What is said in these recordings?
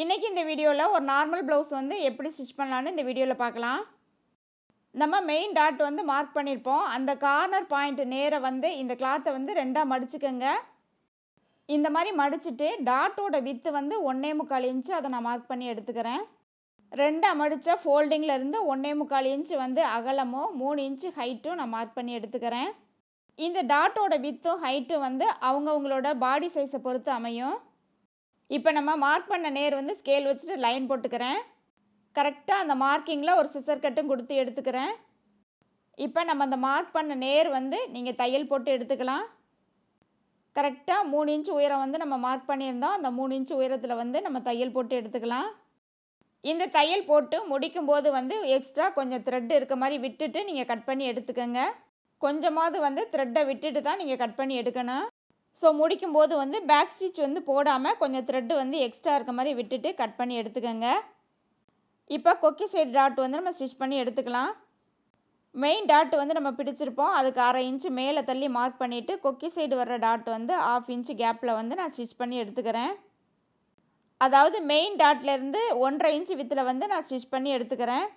இன்னைக்கு இந்த வீடியோவில் ஒரு நார்மல் ப்ளவுஸ் வந்து எப்படி ஸ்டிச் பண்ணலான்னு இந்த வீடியோவில் பார்க்கலாம். நம்ம மெயின் டாட் வந்து மார்க் பண்ணியிருப்போம். அந்த கார்னர் பாயிண்ட் நேர வந்து இந்த கிளாத்தை வந்து ரெண்டாக மடிச்சுக்கோங்க. இந்த மாதிரி மடிச்சுட்டு டாட்டோட வித்து வந்து 1.25 இன்ச்சு அதை நான் மார்க் பண்ணி எடுத்துக்கிறேன். ரெண்டாக மடித்த ஃபோல்டிங்கில் இருந்து 1.25 இன்ச்சு வந்து அகலமும் 3 இன்ச்சு ஹைட்டும் நான் மார்க் பண்ணி எடுத்துக்கிறேன். இந்த டாட்டோட வித்தும் ஹைட்டும் வந்து அவங்கவுங்களோட பாடி சைஸை பொறுத்து அமையும். இப்போ நம்ம மார்க் பண்ண நேர் வந்து ஸ்கேல் வச்சுட்டு லைன் போட்டுக்கிறேன். கரெக்டாக அந்த மார்க்கிங்கில் ஒரு சிசர் கட்டும் கொடுத்து எடுத்துக்கிறேன். இப்போ நம்ம அந்த மார்க் பண்ண நேர் வந்து நீங்கள் தையல் போட்டு எடுத்துக்கலாம். கரெக்டாக 3 இன்ச் உயரம் வந்து நம்ம மார்க் பண்ணியிருந்தோம். அந்த 3 இன்ச் உயரத்தில் வந்து நம்ம தையல் போட்டு எடுத்துக்கலாம். இந்த தையல் போட்டு முடிக்கும்போது வந்து எக்ஸ்ட்ரா கொஞ்சம் த்ரெட் இருக்க மாதிரி விட்டுட்டு நீங்கள் கட் பண்ணி எடுத்துக்கோங்க. கொஞ்சமாவது வந்து த்ரெட்டை விட்டுட்டு தான் நீங்கள் கட் பண்ணி எடுக்கணும். ஸோ முடிக்கும்போது வந்து பேக் ஸ்டிச் வந்து போடாமல் கொஞ்சம் த்ரெட்டு வந்து எக்ஸ்ட்ரா இருக்க மாதிரி விட்டுட்டு கட் பண்ணி எடுத்துக்கோங்க. இப்போ கொக்கி சைடு டாட் வந்து நம்ம ஸ்டிச் பண்ணி எடுத்துக்கலாம். மெயின் டாட் வந்து நம்ம பிடிச்சிருப்போம். அதுக்கு 1/2 இன்ச்சு மேலே தள்ளி மார்க் பண்ணிவிட்டு கொக்கி சைடு வர்ற டாட் வந்து 1/2 இன்ச்சு கேப்பில் வந்து நான் ஸ்டிச் பண்ணி எடுத்துக்கிறேன். அதாவது மெயின் டாட்லேருந்து 1.5 இன்ச்சு வித்தில் வந்து நான் ஸ்டிச் பண்ணி எடுத்துக்கிறேன்.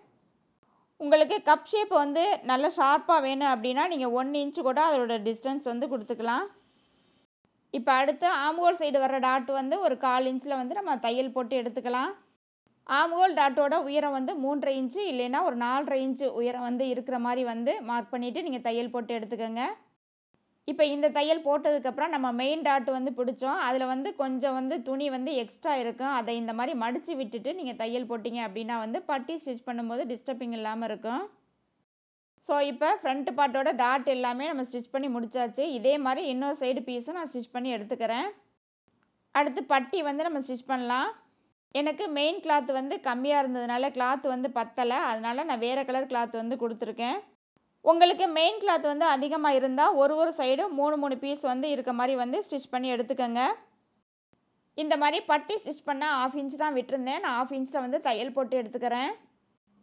உங்களுக்கு கப் ஷேப் வந்து நல்ல ஷார்ப்பாக வேணும் அப்படின்னா நீங்கள் 1 இன்ச்சு கூட அதோட டிஸ்டன்ஸ் வந்து கொடுத்துக்கலாம். இப்போ அடுத்து ஆம்ஹோல் சைடு வர்ற டாட் வந்து ஒரு 1/4 இன்ச்சில் வந்து நம்ம தையல் போட்டு எடுத்துக்கலாம். ஆம்ஹோல் டாட்டோட உயரம் வந்து 3.5 இன்ச்சு இல்லைன்னா ஒரு 4.5 இன்ச்சு உயரம் வந்து இருக்கிற மாதிரி வந்து மார்க் பண்ணிவிட்டு நீங்கள் தையல் போட்டு எடுத்துக்கோங்க. இப்போ இந்த தையல் போட்டதுக்கப்புறம் நம்ம மெயின் டாட் வந்து பிடிச்சோம். அதில் வந்து கொஞ்சம் வந்து துணி வந்து எக்ஸ்ட்ரா இருக்கும். அதை இந்த மாதிரி மடித்து விட்டுட்டு நீங்கள் தையல் போட்டிங்க அப்படின்னா வந்து பட்டி ஸ்டிச் பண்ணும்போது டிஸ்டர்பிங் இல்லாமல் இருக்கும். ஸோ இப்போ ஃப்ரண்ட் பார்ட்டோட டாட் எல்லாமே நம்ம ஸ்டிச் பண்ணி முடிச்சாச்சு. இதே மாதிரி இன்னொரு சைடு பீஸும் நான் ஸ்டிச் பண்ணி எடுத்துக்கிறேன். அடுத்து பட்டி வந்து நம்ம ஸ்டிச் பண்ணலாம். எனக்கு மெயின் கிளாத் வந்து கம்மியாக இருந்ததுனால கிளாத் வந்து பத்தலை. அதனால் நான் வேறு கலர் கிளாத் வந்து கொடுத்துருக்கேன். உங்களுக்கு மெயின் கிளாத் வந்து அதிகமாக இருந்தால் ஒரு சைடும் 3 பீஸ் வந்து இருக்க மாதிரி வந்து ஸ்டிச் பண்ணி எடுத்துக்கோங்க. இந்த மாதிரி பட்டி ஸ்டிச் பண்ண 1/2 இன்ச் தான் விட்டுருந்தேன். நான் 1/2 இன்ச்சில் வந்து தையல் போட்டு எடுத்துக்கிறேன்.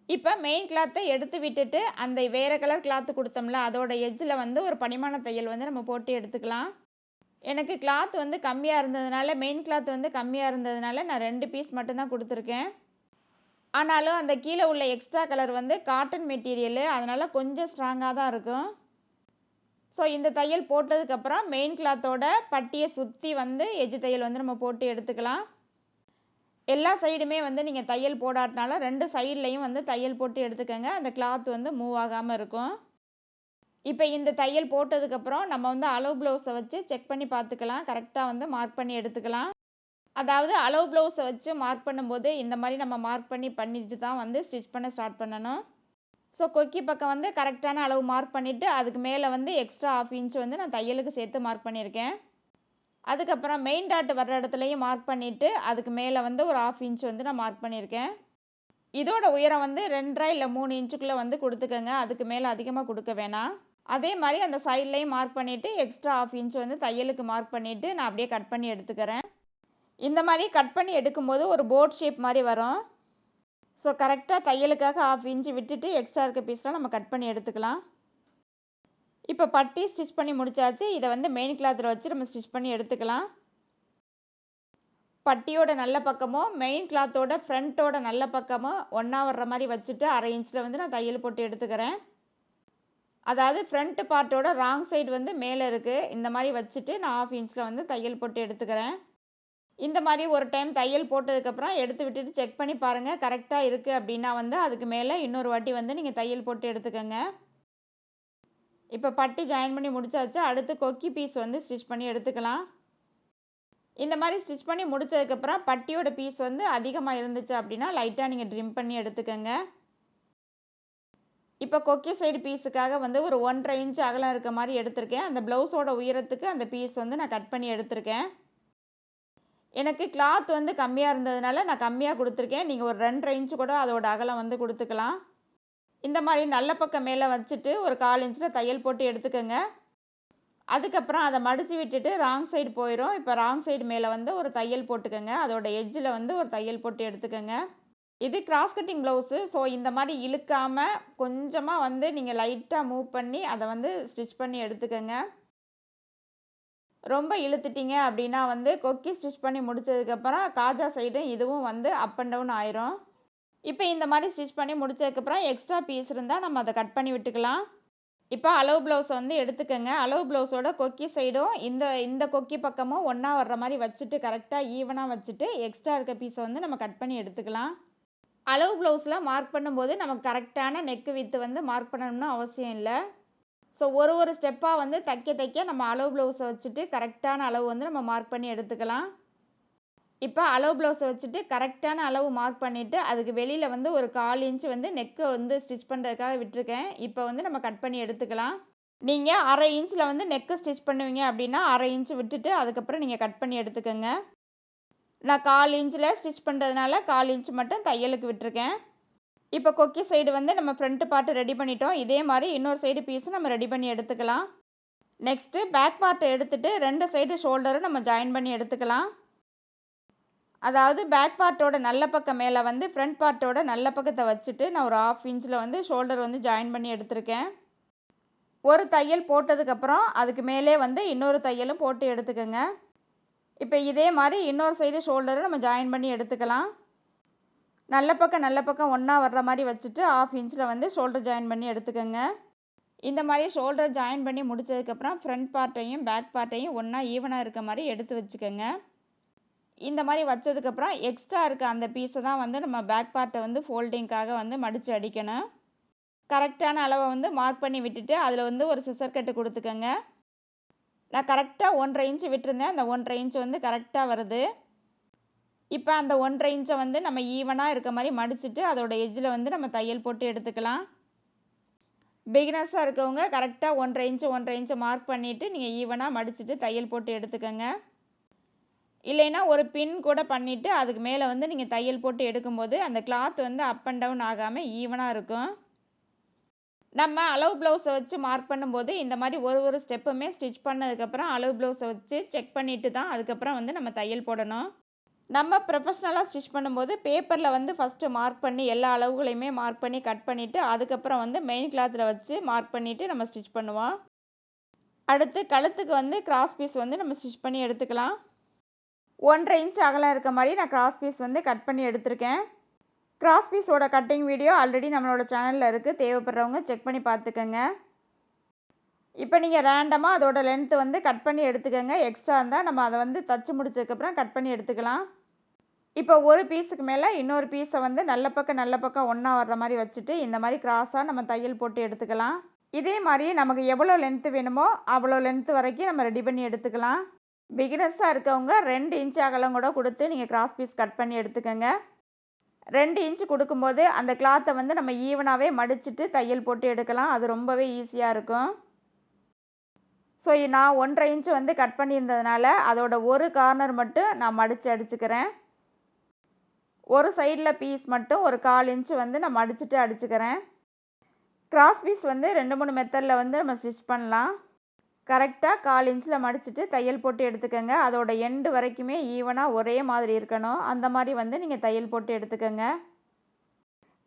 இப்போ மெயின் கிளாத்தை எடுத்து விட்டுட்டு அந்த வேறு கலர் கிளாத்து கொடுத்தோம்ல அதோட எட்ஜில் வந்து ஒரு படிமான தையல் வந்து நம்ம போட்டு எடுத்துக்கலாம். எனக்கு கிளாத் வந்து கம்மியாக இருந்ததுனால மெயின் கிளாத் வந்து கம்மியாக இருந்ததுனால நான் 2 பீஸ் மட்டும்தான் கொடுத்துருக்கேன். ஆனாலும் அந்த கீழே உள்ள எக்ஸ்ட்ரா கலர் வந்து காட்டன் மெட்டீரியலு, அதனால் கொஞ்சம் ஸ்ட்ராங்காக தான் இருக்கும். ஸோ இந்த தையல் போட்டதுக்கப்புறம் மெயின் கிளாத்தோட பட்டியை சுற்றி வந்து எஜ்ஜு தையல் வந்து நம்ம போட்டு எடுத்துக்கலாம். எல்லா சைடுமே வந்து நீங்கள் தையல் போடாட்டினாலும் 2 சைட்லேயும் வந்து தையல் போட்டு எடுத்துக்கோங்க. அந்த கிளாத் வந்து மூவ் ஆகாமல் இருக்கும். இப்போ இந்த தையல் போட்டதுக்கப்புறம் நம்ம வந்து அளவு ப்ளவுஸை வச்சு செக் பண்ணி பார்த்துக்கலாம். கரெக்டாக வந்து மார்க் பண்ணி எடுத்துக்கலாம். அதாவது அளவு ப்ளவுஸை வச்சு மார்க் பண்ணும்போது இந்த மாதிரி நம்ம மார்க் பண்ணிட்டு தான் வந்து ஸ்டிச் பண்ண ஸ்டார்ட் பண்ணணும். ஸோ கொக்கி பக்கம் வந்து கரெக்டான அளவு மார்க் பண்ணிவிட்டு அதுக்கு மேலே வந்து எக்ஸ்ட்ரா 1/2 இன்ச் வந்து நான் தையலுக்கு சேர்த்து மார்க் பண்ணியிருக்கேன். அதுக்கப்புறம் மெயின் டாட் வர்ற இடத்துலையும் மார்க் பண்ணிவிட்டு அதுக்கு மேலே வந்து ஒரு 1/2 இன்ச் வந்து நான் மார்க் பண்ணியிருக்கேன். இதோட உயரம் வந்து 2.5 இல்லை 3 இன்ச்சுக்குள்ளே வந்து கொடுத்துக்கோங்க. அதுக்கு மேலே அதிகமாக கொடுக்க வேணாம். அதே மாதிரி அந்த சைட்லேயும் மார்க் பண்ணிவிட்டு எக்ஸ்ட்ரா 1/2 இன்ச் வந்து தையலுக்கு மார்க் பண்ணிவிட்டு நான் அப்படியே கட் பண்ணி எடுத்துக்கிறேன். இந்த மாதிரி கட் பண்ணி எடுக்கும்போது ஒரு போட் ஷேப் மாதிரி வரும். ஸோ கரெக்டாக தையலுக்காக 1/2 இன்ச்சு விட்டுட்டு எக்ஸ்ட்ரா இருக்க பீஸ்லாம் நம்ம கட் பண்ணி எடுத்துக்கலாம். இப்போ பட்டி ஸ்டிச் பண்ணி முடிச்சாச்சு. இதை வந்து மெயின் கிளாத்தில் வச்சு நம்ம ஸ்டிச் பண்ணி எடுத்துக்கலாம். பட்டியோட நல்ல பக்கமும் மெயின் கிளாத்தோட ஃப்ரண்ட்டோட நல்ல பக்கமும் ஒன்றா வர்ற மாதிரி வச்சுட்டு 1/2 இன்ச்சில் வந்து நான் தையல் போட்டு எடுத்துக்கிறேன். அதாவது ஃப்ரண்ட் பார்ட்டோட ராங் சைடு வந்து மேலே இருக்குது. இந்த மாதிரி வச்சுட்டு நான் 1/2 இன்ச்சில் வந்து தையல் போட்டு எடுத்துக்கிறேன். இந்த மாதிரி ஒரு டைம் தையல் போட்டதுக்கப்புறம் எடுத்து விட்டுட்டு செக் பண்ணி பாருங்கள். கரெக்டாக இருக்குது அப்படின்னா வந்து அதுக்கு மேலே இன்னொரு வாட்டி வந்து நீங்கள் தையல் போட்டு எடுத்துக்கோங்க. இப்போ பட்டி ஜாயின் பண்ணி முடிச்சாச்சு. அடுத்து கொக்கி பீஸ் வந்து ஸ்டிச் பண்ணி எடுத்துக்கலாம். இந்த மாதிரி ஸ்டிச் பண்ணி முடித்ததுக்கப்புறம் பட்டியோட பீஸ் வந்து அதிகமாக இருந்துச்சு அப்படின்னா லைட்டாக நீங்கள் ட்ரிம் பண்ணி எடுத்துக்கோங்க. இப்போ கொக்கி சைடு பீஸுக்காக வந்து ஒரு 1.5 இன்ச் அகலம் இருக்க மாதிரி எடுத்திருக்கேன். அந்த ப்ளவுஸோட உயரத்துக்கு அந்த பீஸ் வந்து நான் கட் பண்ணி எடுத்திருக்கேன். எனக்கு கிளாத் வந்து கம்மியாக இருந்ததுனால நான் கம்மியாக கொடுத்துருக்கேன். நீங்கள் ஒரு 2.5 இன்ச்சு கூட அதோட அகலம் வந்து கொடுத்துக்கலாம். இந்த மாதிரி நல்ல பக்கம் மேலே வச்சுட்டு ஒரு 1/4 இன்ச்சில் தையல் போட்டு எடுத்துக்கோங்க. அதுக்கப்புறம் அதை மடித்து விட்டுட்டு ராங் சைடு போயிடும். இப்போ ராங் சைடு மேலே வந்து ஒரு தையல் போட்டுக்கோங்க. அதோட எட்ஜில் வந்து ஒரு தையல் போட்டு எடுத்துக்கோங்க. இது கிராஸ் கட்டிங் ப்ளவுஸு. ஸோ இந்த மாதிரி இழுக்காமல் கொஞ்சமாக வந்து நீங்கள் லைட்டாக மூவ் பண்ணி அதை வந்து ஸ்டிச் பண்ணி எடுத்துக்கோங்க. ரொம்ப இழுத்துட்டீங்க அப்படின்னா வந்து கொக்கி ஸ்டிச் பண்ணி முடிச்சதுக்கப்புறம் காஜா சைடும் இதுவும் வந்து அப் அண்ட் டவுன் ஆயிரும். இப்போ இந்த மாதிரி ஸ்டிச் பண்ணி முடிச்சதுக்கப்புறம் எக்ஸ்ட்ரா பீஸ் இருந்தால் நம்ம அதை கட் பண்ணி விட்டுக்கலாம். இப்போ அளவு ப்ளவுஸை வந்து எடுத்துக்கோங்க. அளவு ப்ளவுஸோட கொக்கி சைடும் இந்த இந்த கொக்கி பக்கமும் ஒன்றா வர்ற மாதிரி வச்சுட்டு கரெக்டாக ஈவனாக வச்சுட்டு எக்ஸ்ட்ரா இருக்க பீஸை வந்து நம்ம கட் பண்ணி எடுத்துக்கலாம். அளவு ப்ளவுஸில் மார்க் பண்ணும்போது நமக்கு கரெக்டான நெக்கு வித்து வந்து மார்க் பண்ணணும்னு அவசியம் இல்லை. ஸோ ஒரு ஸ்டெப்பாக வந்து தைக்க நம்ம அளவு ப்ளவுஸை வச்சுட்டு கரெக்டான அளவு வந்து நம்ம மார்க் பண்ணி எடுத்துக்கலாம். இப்போ அளவு ப்ளவுஸை வச்சுட்டு கரெக்டான அளவு மார்க் பண்ணிவிட்டு அதுக்கு வெளியில் வந்து ஒரு 1/4 இன்ச் வந்து நெக்கை வந்து ஸ்டிச் பண்ணுறதுக்காக விட்டுருக்கேன். இப்போ வந்து நம்ம கட் பண்ணி எடுத்துக்கலாம். நீங்கள் 1/2 இன்ச்சில் வந்து நெக்கு ஸ்டிச் பண்ணுவீங்க அப்படின்னா 1/2 இன்ச் விட்டுட்டு அதுக்கப்புறம் நீங்கள் கட் பண்ணி எடுத்துக்கோங்க. நான் 1/4 இன்ச்சில் ஸ்டிச் பண்ணுறதுனால 1/4 இன்ச் மட்டும் தையலுக்கு விட்டுருக்கேன். இப்போ கொக்கி சைடு வந்து நம்ம ஃப்ரண்ட் பார்ட் ரெடி பண்ணிட்டோம். இதே மாதிரி இன்னொரு சைடு பீஸும் நம்ம ரெடி பண்ணி எடுத்துக்கலாம். நெக்ஸ்ட்டு பேக் பார்ட்டை எடுத்துட்டு 2 சைடு ஷோல்டரும் நம்ம ஜாயின் பண்ணி எடுத்துக்கலாம். அதாவது பேக் பார்ட்டோட நல்ல பக்கம் மேலே வந்து ஃப்ரண்ட் பார்ட்டோட நல்ல பக்கத்தை வச்சுட்டு நான் ஒரு 1/2 இன்ச்சில் வந்து ஷோல்டர் வந்து ஜாயின் பண்ணி எடுத்திருக்கேன். ஒரு தையல் போட்டதுக்கப்புறம் அதுக்கு மேலே வந்து இன்னொரு தையலும் போட்டு எடுத்துக்கோங்க. இப்போ இதே மாதிரி இன்னொரு சைடு ஷோல்டரும் நம்ம ஜாயின் பண்ணி எடுத்துக்கலாம். நல்ல பக்கம் ஒன்றா வர்ற மாதிரி வச்சுட்டு 1/2 இன்ச்சில் வந்து ஷோல்டர் ஜாயின் பண்ணி எடுத்துக்கோங்க. இந்த மாதிரி ஷோல்டர் ஜாயின் பண்ணி முடிச்சதுக்கப்புறம் ஃப்ரண்ட் பார்ட்டையும் பேக் பார்ட்டையும் ஒன்றா ஈவனாக இருக்க மாதிரி எடுத்து வச்சுக்கோங்க. இந்த மாதிரி வச்சதுக்கப்புறம் எக்ஸ்ட்ரா இருக்க அந்த பீஸை தான் வந்து நம்ம பேக் பார்ட்டை வந்து ஃபோல்டிங்காக வந்து மடித்து அடிக்கணும். கரெக்டான அளவை வந்து மார்க் பண்ணி விட்டுட்டு அதில் வந்து ஒரு சிசர் கட்டு கொடுத்துக்கோங்க. நான் கரெக்டாக 1.5 இன்ச் விட்டுருந்தேன். அந்த 1.5 இன்ச் வந்து கரெக்டாக வருது. இப்போ அந்த 1.5 இன்ச்சை வந்து நம்ம ஈவனாக இருக்க மாதிரி மடிச்சுட்டு அதோட எட்ஜில் வந்து நம்ம தையல் போட்டு எடுத்துக்கலாம். பிகினர்ஸாக இருக்கவங்க கரெக்டாக 1.5 இன்ச்சை மார்க் பண்ணிவிட்டு நீங்கள் ஈவனாக மடிச்சுட்டு தையல் போட்டு எடுத்துக்கோங்க. இல்லைன்னா ஒரு பின் கூட பண்ணிவிட்டு அதுக்கு மேலே வந்து நீங்கள் தையல் போட்டு எடுக்கும்போது அந்த கிளாத் வந்து அப் அண்ட் டவுன் ஆகாமல் ஈவனாக இருக்கும். நம்ம அளவு ப்ளவுஸை வச்சு மார்க் பண்ணும்போது இந்த மாதிரி ஒரு ஸ்டெப்புமே ஸ்டிச் பண்ணதுக்கப்புறம் அளவு ப்ளவுஸை வச்சு செக் பண்ணிவிட்டு தான் அதுக்கப்புறம் வந்து நம்ம தையல் போடணும். நம்ம ப்ரொஃபஷ்னலாக ஸ்டிச் பண்ணும்போது பேப்பரில் வந்து ஃபஸ்ட்டு மார்க் பண்ணி எல்லா அளவுகளையுமே மார்க் பண்ணி கட் பண்ணிவிட்டு அதுக்கப்புறம் வந்து மெயின் கிளாத்தில் வச்சு மார்க் பண்ணிவிட்டு நம்ம ஸ்டிச் பண்ணுவோம். அடுத்து கழுத்துக்கு வந்து கிராஸ் பீஸ் வந்து நம்ம ஸ்டிச் பண்ணி எடுத்துக்கலாம். 1.5 இன்ச் அகலம் இருக்க மாதிரி நான் கிராஸ் பீஸ் வந்து கட் பண்ணி எடுத்திருக்கேன். கிராஸ் பீஸோட கட்டிங் வீடியோ ஆல்ரெடி நம்மளோட சேனலில் இருக்குது. தேவைப்படுறவங்க செக் பண்ணி பார்த்துக்கோங்க. இப்போ நீங்கள் ரேண்டமாக அதோட லென்த்து வந்து கட் பண்ணி எடுத்துக்கோங்க. எக்ஸ்ட்ரா இருந்தால் நம்ம அதை வந்து தச்சு முடிச்சதுக்கப்புறம் கட் பண்ணி எடுத்துக்கலாம். இப்போ ஒரு பீஸுக்கு மேலே இன்னொரு பீஸை வந்து நல்ல பக்கம் ஒன்றா வர்ற மாதிரி வச்சுட்டு இந்த மாதிரி கிராஸாக நம்ம தையல் போட்டு எடுத்துக்கலாம். இதே மாதிரி நமக்கு எவ்வளோ லென்த்து வேணுமோ அவ்வளோ லென்த்து வரைக்கும் நம்ம ரெடி பண்ணி எடுத்துக்கலாம். பிகினர்ஸாக இருக்கவங்க 2 இன்ச் அகலம் கூட கொடுத்து நீங்கள் கிராஸ் பீஸ் கட் பண்ணி எடுத்துக்கோங்க. 2 இன்ச் கொடுக்கும்போது அந்த கிளாத்தை வந்து நம்ம ஈவனாகவே மடிச்சுட்டு தையல் போட்டு எடுக்கலாம். அது ரொம்பவே ஈஸியாக இருக்கும். ஸோ நான் 1.5 இன்ச் வந்து கட் பண்ணியிருந்ததுனால அதோட ஒரு கார்னர் மட்டும் நான் மடித்து அடிச்சுக்கிறேன். ஒரு சைடில் பீஸ் மட்டும் ஒரு 1/4 இன்ச் வந்து நான் மடிச்சுட்டு அடிச்சுக்கிறேன். கிராஸ் பீஸ் வந்து 2-3 மெத்தடில் வந்து நம்ம ஸ்டிச் பண்ணலாம். கரெக்டாக 1/4 இன்ச்சில் மடிச்சுட்டு தையல் போட்டு எடுத்துக்கோங்க. அதோட எண்டு வரைக்குமே ஈவனாக ஒரே மாதிரி இருக்கணும். அந்த மாதிரி வந்து நீங்கள் தையல் போட்டு எடுத்துக்கோங்க.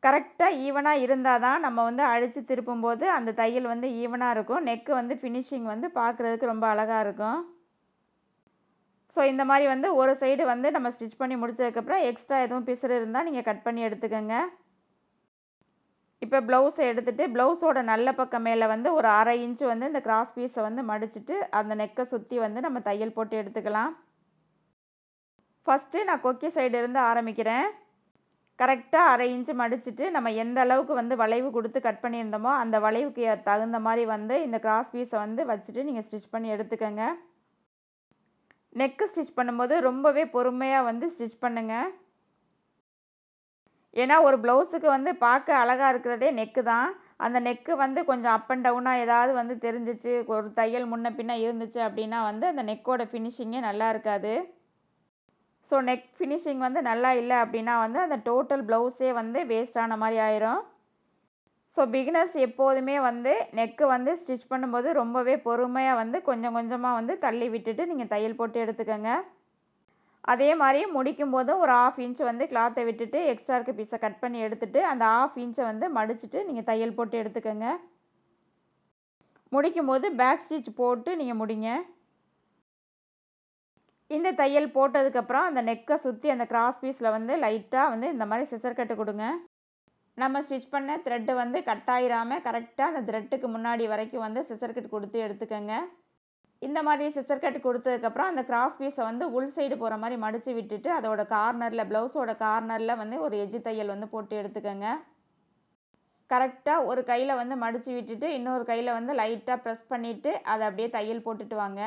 கரெக்டாக ஈவனாக இருந்தால் தான் நம்ம வந்து அடித்து திருப்பும்போது அந்த தையல் வந்து ஈவனாக இருக்கும். நெக்கு வந்து ஃபினிஷிங் வந்து பார்க்குறதுக்கு ரொம்ப அழகாக இருக்கும். ஸோ இந்த மாதிரி வந்து ஒரு சைடு வந்து நம்ம ஸ்டிச் பண்ணி முடிச்சதுக்கப்புறம் எக்ஸ்ட்ரா எதுவும் பிசுறு இருந்தால் நீங்கள் கட் பண்ணி எடுத்துக்கோங்க. இப்போ ப்ளவுஸை எடுத்துகிட்டு ப்ளவுஸோட நல்ல பக்கம் மேலே வந்து ஒரு 1/2 இன்ச் வந்து இந்த கிராஸ் பீஸை வந்து மடிச்சுட்டு அந்த நெக்கை சுற்றி வந்து நம்ம தையல் போட்டு எடுத்துக்கலாம். ஃபஸ்ட்டு நான் கொக்கி சைடு இருந்து ஆரம்பிக்கிறேன். கரெக்டாக 1/2 இன்ச் மடிச்சுட்டு நம்ம எந்த அளவுக்கு வந்து வளைவு கொடுத்து கட் பண்ணியிருந்தோமோ அந்த வளைவுக்கு தகுந்த மாதிரி வந்து இந்த கிராஸ் பீஸை வந்து வச்சுட்டு நீங்கள் ஸ்டிச் பண்ணி எடுத்துக்கோங்க. நெக்கு ஸ்டிச் பண்ணும்போது ரொம்பவே பொறுமையாக வந்து ஸ்டிச் பண்ணுங்கள். ஏன்னா ஒரு ப்ளவுஸுக்கு வந்து பார்க்க அழகாக இருக்கிறதே நெக்கு தான். அந்த நெக்கு வந்து கொஞ்சம் அப் அண்ட் டவுனாக ஏதாவது வந்து தெரிஞ்சிச்சு, ஒரு தையல் முன்ன பின்ன இருந்துச்சு அப்படின்னா வந்து அந்த நெக்கோட ஃபினிஷிங்கே நல்லா இருக்காது. ஸோ நெக் ஃபினிஷிங் வந்து நல்லா இல்லை அப்படின்னா வந்து அந்த டோட்டல் ப்ளவுஸே வந்து வேஸ்ட் ஆன மாதிரி ஆயிரும். ஸோ பிகினர்ஸ் எப்போதுமே வந்து நெக்கு வந்து ஸ்டிச் பண்ணும்போது ரொம்பவே பொறுமையாக வந்து கொஞ்சம் கொஞ்சமாக வந்து தள்ளி விட்டுட்டு நீங்கள் தையல் போட்டு எடுத்துக்கோங்க. அதே மாதிரி முடிக்கும்போதும் ஒரு 1/2 இன்ச் வந்து கிளாத்தை விட்டுட்டு எக்ஸ்ட்ரா இருக்க பீஸை கட் பண்ணி எடுத்துட்டு அந்த 1/2 இன்ச்சை வந்து மடிச்சுட்டு நீங்கள் தையல் போட்டு எடுத்துக்கோங்க. முடிக்கும்போது பேக் ஸ்டிச் போட்டு நீங்கள் முடிங்க. இந்த தையல் போட்டதுக்கப்புறம் அந்த நெக்கை சுற்றி அந்த கிராஸ் பீஸில் வந்து லைட்டாக வந்து இந்த மாதிரி சிசர் கட்டு கொடுங்க. நம்ம ஸ்டிச் பண்ண த்ரெட்டு வந்து கட் ஆயிராமல் கரெக்டாக அந்த த்ரெட்டுக்கு முன்னாடி வரைக்கும் வந்து சிசர் கட் கொடுத்து எடுத்துக்கோங்க. இந்த மாதிரி சிசர் கட் கொடுத்ததுக்கப்புறம் அந்த கிராஸ் பீஸை வந்து உள் சைடு போகிற மாதிரி மடித்து விட்டுட்டு அதோட கார்னரில் ப்ளவுஸோட கார்னரில் வந்து ஒரு எஜ்ஜு தையல் வந்து போட்டு எடுத்துக்கோங்க. கரெக்டாக ஒரு கையில் வந்து மடித்து விட்டுட்டு இன்னொரு கையில் வந்து லைட்டாக ப்ரெஸ் பண்ணிவிட்டு அதை அப்படியே தையல் போட்டுட்டு வாங்க.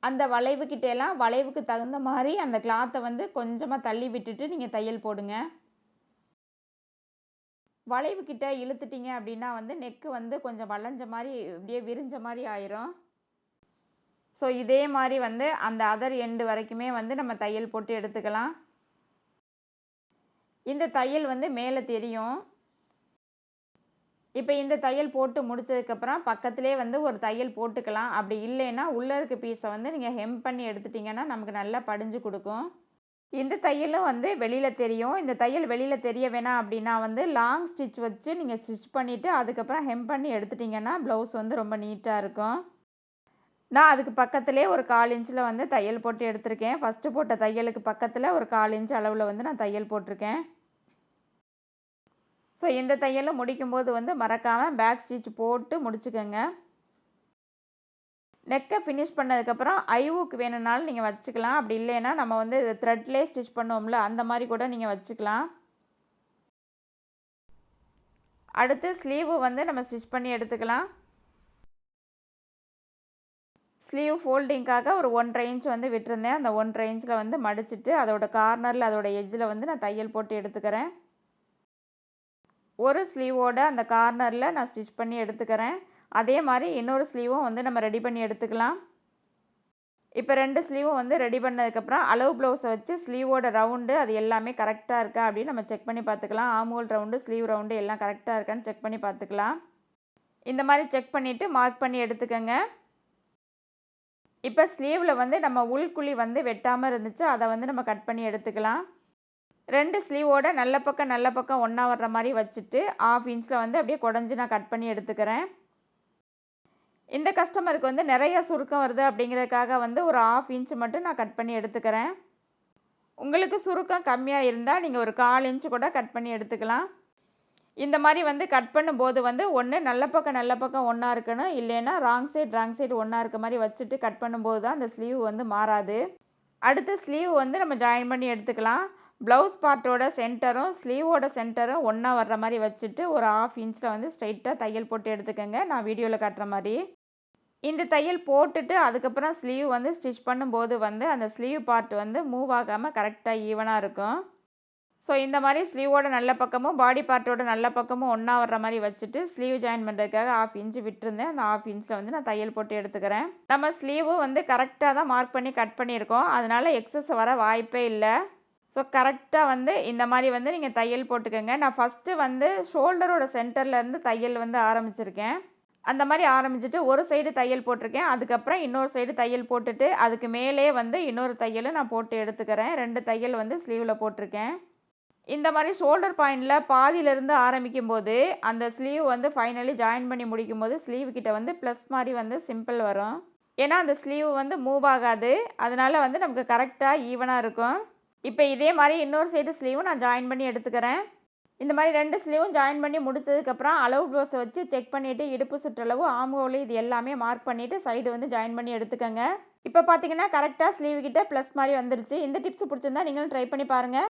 அந்த வளைவுக்கிட்டேலாம் வளைவுக்கு தகுந்த மாதிரி அந்த கிளாத்தை வந்து கொஞ்சமாக தள்ளி விட்டுட்டு நீங்கள் தையல் போடுங்க. வளைவுக்கிட்ட இழுத்துட்டீங்க அப்படின்னா வந்து நெக்கு வந்து கொஞ்சம் வளைஞ்ச மாதிரி அப்படியே விரிஞ்ச மாதிரி ஆயிரும். ஸோ இதே மாதிரி வந்து அந்த அதர் எண்டு வரைக்குமே வந்து நம்ம தையல் போட்டு எடுத்துக்கலாம். இந்த தையல் வந்து மேலே தெரியும். இப்போ இந்த தையல் போட்டு முடிச்சதுக்கப்புறம் பக்கத்திலே வந்து ஒரு தையல் போட்டுக்கலாம். அப்படி இல்லைன்னா உள்ளே இருக்க பீஸை வந்து நீங்கள் ஹெம் பண்ணி எடுத்துட்டிங்கன்னா நமக்கு நல்லா படிஞ்சு கொடுக்கும். இந்த தையலும் வந்து வெளியில் தெரியும். இந்த தையல் வெளியில் தெரிய வேணாம் அப்படின்னா வந்து லாங் ஸ்டிச் வச்சு நீங்கள் ஸ்டிச் பண்ணிவிட்டு அதுக்கப்புறம் ஹெம் பண்ணி எடுத்துட்டிங்கன்னா ப்ளவுஸ் வந்து ரொம்ப நீட்டாக இருக்கும். நான் அதுக்கு பக்கத்திலே ஒரு 1/4 இன்ச்சில் வந்து தையல் போட்டு எடுத்திருக்கேன். ஃபஸ்ட்டு போட்ட தையலுக்கு பக்கத்தில் ஒரு 1/4 இன்ச் அளவில் வந்து நான் தையல் போட்டிருக்கேன். ஸோ இந்த தையலும் முடிக்கும்போது வந்து மறக்காமல் பேக் ஸ்டிச் போட்டு முடிச்சுக்கோங்க. நெக்கை ஃபினிஷ் பண்ணதுக்கப்புறம் ஐவுக்கு வேணும்னாலும் நீங்கள் வச்சுக்கலாம். அப்படி இல்லைன்னா நம்ம வந்து த்ரெட்லேயே ஸ்டிச் பண்ணுவோம்ல அந்த மாதிரி கூட நீங்கள் வச்சுக்கலாம். அடுத்து ஸ்லீவு வந்து நம்ம ஸ்டிச் பண்ணி எடுத்துக்கலாம். ஸ்லீவ் ஃபோல்டிங்காக ஒரு 1/2 இன்ச் வந்து விட்டுருந்தேன். அந்த 1/2 இன்ச்சில் வந்து மடிச்சுட்டு அதோட கார்னரில் அதோட எட்ஜில் வந்து நான் தையல் போட்டு எடுத்துக்கிறேன். ஒரு ஸ்லீவோட அந்த கார்னரில் நான் ஸ்டிச் பண்ணி எடுத்துக்கிறேன். அதே மாதிரி இன்னொரு ஸ்லீவும் வந்து நம்ம ரெடி பண்ணி எடுத்துக்கலாம். இப்போ 2 ஸ்லீவும் வந்து ரெடி பண்ணதுக்கப்புறம் அளவு ப்ளவுஸை வச்சு ஸ்லீவோட ரவுண்டு அது எல்லாமே கரெக்டாக இருக்கா அப்படின்னு நம்ம செக் பண்ணி பார்த்துக்கலாம். ஆம்ஹோல் ரவுண்டு ஸ்லீவ் ரவுண்டு எல்லாம் கரெக்டாக இருக்கான்னு செக் பண்ணி பார்த்துக்கலாம். இந்த மாதிரி செக் பண்ணிவிட்டு மார்க் பண்ணி எடுத்துக்கோங்க. இப்போ ஸ்லீவில் வந்து நம்ம உள்குழி வந்து வெட்டாமல் இருந்துச்சு அதை வந்து நம்ம கட் பண்ணி எடுத்துக்கலாம். 2 ஸ்லீவோட நல்ல பக்கம் ஒன்றா வர்ற மாதிரி வச்சுட்டு 1/2 இன்ச்சில் வந்து அப்படியே குடஞ்சி நான் கட் பண்ணி எடுத்துக்கிறேன். இந்த கஸ்டமருக்கு வந்து நிறைய சுருக்கம் வருது அப்படிங்கிறதுக்காக வந்து ஒரு 1/2 இன்ச் மட்டும் நான் கட் பண்ணி எடுத்துக்கிறேன். உங்களுக்கு சுருக்கம் கம்மியாக இருந்தால் நீங்கள் ஒரு 1/4 இன்ச் கூட கட் பண்ணி எடுத்துக்கலாம். இந்த மாதிரி வந்து கட் பண்ணும்போது வந்து ஒன்று நல்ல பக்கம் ஒன்றா இருக்கணும். இல்லைன்னா ராங் சைடு ஒன்றா இருக்க மாதிரி வச்சுட்டு கட் பண்ணும்போது தான் அந்த ஸ்லீவ் வந்து மாறாது. அடுத்து ஸ்லீவ் வந்து நம்ம ஜாயின் பண்ணி எடுத்துக்கலாம். ப்ளவுஸ் பார்ட்டோட சென்டரும் ஸ்லீவோட சென்டரும் ஒன்றா வர்ற மாதிரி வச்சுட்டு ஒரு 1/2 இன்ச்சில் வந்து ஸ்ட்ரைட்டாக தையல் போட்டு எடுத்துக்கோங்க. நான் வீடியோவில் காட்டுற மாதிரி. இந்த தையல் போட்டுட்டு அதுக்கப்புறம் ஸ்லீவ் வந்து ஸ்டிச் பண்ணும்போது வந்து அந்த ஸ்லீவ் பார்ட் வந்து மூவ் ஆகாமல் கரெக்டாக ஈவனாக இருக்கும். ஸோ இந்த மாதிரி ஸ்லீவோட நல்ல பக்கமும் பாடி பார்ட்டோட நல்ல பக்கமும் ஒன்றா வர்ற மாதிரி வச்சுட்டு ஸ்லீவ் ஜாயின் பண்ணுறதுக்காக 1/2 இன்ச் விட்டுருந்தேன். அந்த 1/2 இன்ச்சில் வந்து நான் தையல் போட்டு எடுத்துக்கிறேன். நம்ம ஸ்லீவு வந்து கரெக்டாக தான் மார்க் பண்ணி கட் பண்ணியிருக்கோம். அதனால் எக்ஸஸ் வர வாய்ப்பே இல்லை. ஸோ கரெக்டாக வந்து இந்த மாதிரி வந்து நீங்கள் தையல் போட்டுக்கோங்க. நான் ஃபஸ்ட்டு வந்து ஷோல்டரோட சென்டர்லேருந்து தையல் வந்து ஆரம்பிச்சிருக்கேன். அந்த மாதிரி ஆரம்பிச்சுட்டு ஒரு சைடு தையல் போட்டிருக்கேன். அதுக்கப்புறம் இன்னொரு சைடு தையல் போட்டுட்டு அதுக்கு மேலே வந்து இன்னொரு தையலும் நான் போட்டு எடுத்துக்கிறேன். 2 தையல் வந்து ஸ்லீவில் போட்டிருக்கேன். இந்த மாதிரி ஷோல்டர் பாயிண்டில் பாதியிலேருந்து ஆரம்பிக்கும்போது அந்த ஸ்லீவ் வந்து ஃபைனலி ஜாயின் பண்ணி முடிக்கும்போது ஸ்லீவ் கிட்ட வந்து ப்ளஸ் மாதிரி வந்து சிம்பிள் வரும். ஏன்னா அந்த ஸ்லீவ் வந்து மூவ் ஆகாது. அதனால் வந்து நமக்கு கரெக்டாக ஈவனாக இருக்கும். இப்போ இதே மாதிரி இன்னொரு சைடு ஸ்லீவும் நான் ஜாயின் பண்ணி எடுத்துக்கிறேன். இந்த மாதிரி 2 ஸ்லீவும் ஜாயின் பண்ணி முடிச்சதுக்கப்புறம் அளவு ப்ளவுஸை வச்சு செக் பண்ணிவிட்டு இடுப்பு சுற்றளவு ஆம்ஹோல் இது எல்லாமே மார்க் பண்ணிவிட்டு சைடு வந்து ஜாயின் பண்ணி எடுத்துக்கோங்க. இப்போ பார்த்தீங்கன்னா கரெக்டாக ஸ்லீவ் கிட்ட ப்ளஸ் மாதிரி வந்துருச்சு. இந்த டிப்ஸ் பிடிச்சிருந்தா நீங்களும் ட்ரை பண்ணி பாருங்கள்.